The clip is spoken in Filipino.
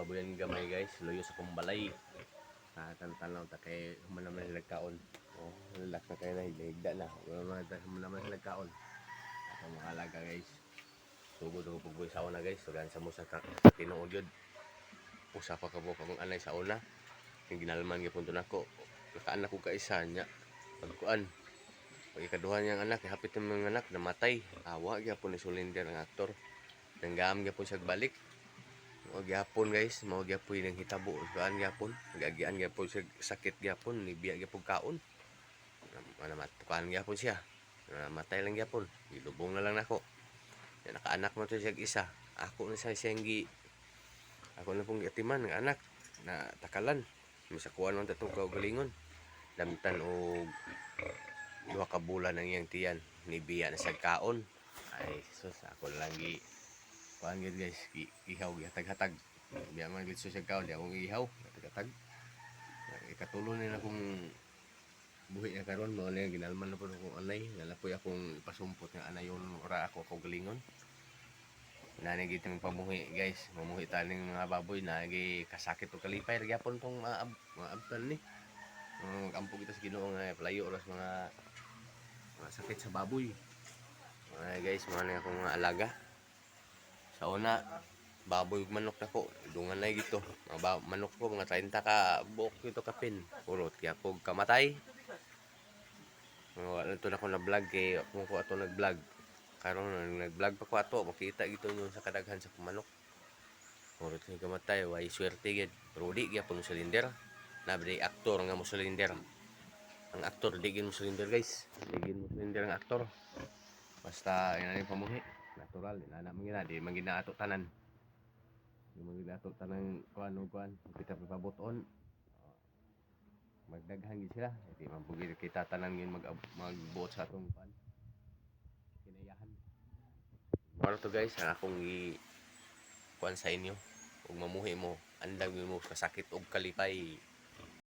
baboyan gamay guys, luyo sa kumbalay. Tanaw ta kay human naman nagkaon. Oh, lalak na kay na higda na. Human naman nagkaon. Ato mga alaga guys. Sugod ko pugboy sa una guys, sugan sa mo sa tinuod yun. Usa pa ka mo kung anay sa una. Yung ginalman gyapon to nako. Nakaanak ko ka isa nya. Pagkuan. Pag ikaduha niyang anak, hapit ng mga anak namatay. Awa gyapon ni Solinder ang aktor. Nanggam gyapon siya balik. Mao gyapon guys, mao gyapon nang hitabo. Kuan gyapon, gagian gyapon siya sakit gyapon, nibiya gyapon kaon. Namatukan gyapon siya. Namatay lang gyapon. Ilubong na lang nako. Ya nakaanak mo to siya isa. Ako na sa siyanggi. Ako na pong yatiman ng anak na takalan. Misakuan ang tatong kaugalingon. Damtan og 2 ka bulan ang iyang tiyan. Nibiya na sa kaon. Ay sus, ako lang gi kuan gid guys, ihaw gihatag-hatag. Biya man gid sa kaon, di akong ihaw, hatag-hatag. Ikatulo na akong buhi na karon mo na ginalman na po akong anay, nalapoy akong ipasumpot nga anayon ora ako kaugalingon. Nani gid tong pamuhi guys, mamuhi taning mga baboy na kasakit og kalipay gyapon tong maabtan ni. Ampog kita sa Ginoo nga palayo oras mga sakit sa baboy. Guys, mga na akong mga alaga. Sa una, baboy ug manok nako, dungan na gito. Mga manok ko mga 30 ka buok ito kapin. Purot kaya pug kamatay. Wala to na ko na vlog kay kung ko ato nag-vlog. Karon nag-vlog pa ko ato, makita gito yun sa kadaghan sa manok. Purot kay kamatay, way swerte gid. Pero di gyapon mo silinder. Nabi aktor nga mo silinder. Ang aktor di gid mo silinder guys. Di gid mo silinder ang aktor. Basta yan ang pamuhi. Natural, inana man gina, di man ginaato tanan. Di man ginaato tanan kuan o kuan, kita pabuton. Magdaghan gid sila, di man pugid kita tanan gid magbuot sa atong kuan. Kinayahan. Maro to guys, ang akong kuan sa inyo. Ug mamuhi mo, andag mo kasakit og kalipay.